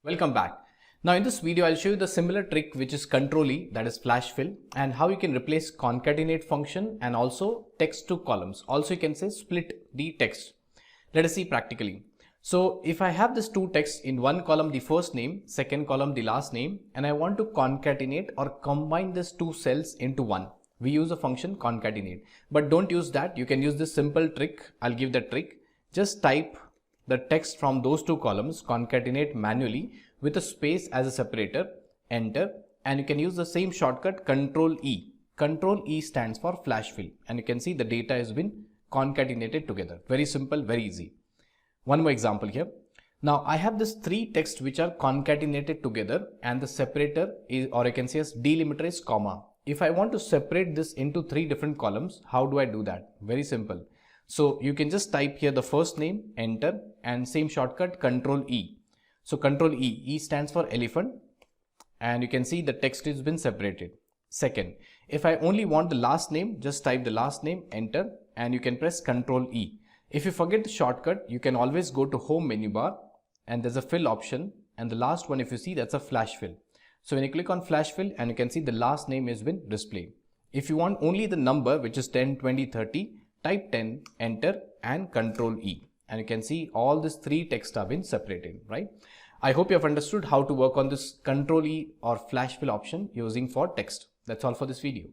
Welcome back. Now in this video I'll show you the similar trick which is Ctrl E, that is flash fill, and how you can replace concatenate function and also text to columns. Also you can say split the text. Let us see practically. So if I have this two texts, in one column the first name, second column the last name, and I want to concatenate or combine these two cells into one, we use a function concatenate. But don't use that, you can use this simple trick. I'll give the trick. Just type the text from those two columns, concatenate manually with a space as a separator, enter, and you can use the same shortcut Ctrl E. Ctrl E stands for flash fill, and you can see the data has been concatenated together. Very simple, very easy. One more example here. Now I have this three texts which are concatenated together, and the separator is, or I can say as delimiter is comma. If I want to separate this into three different columns, how do I do that? Very simple. So you can just type here the first name, enter, and same shortcut Ctrl E. So Ctrl E, E stands for elephant, and you can see the text has been separated. Second, if I only want the last name, just type the last name, enter, and you can press Ctrl E. If you forget the shortcut, you can always go to home menu bar, and there's a fill option, and the last one, if you see, that's a flash fill. So when you click on flash fill, and you can see the last name has been displayed. If you want only the number, which is 10, 20, 30, type 10, enter, and Ctrl E. And you can see all these three texts have been separated, right? I hope you have understood how to work on this Ctrl E or flash fill option using for text. That's all for this video.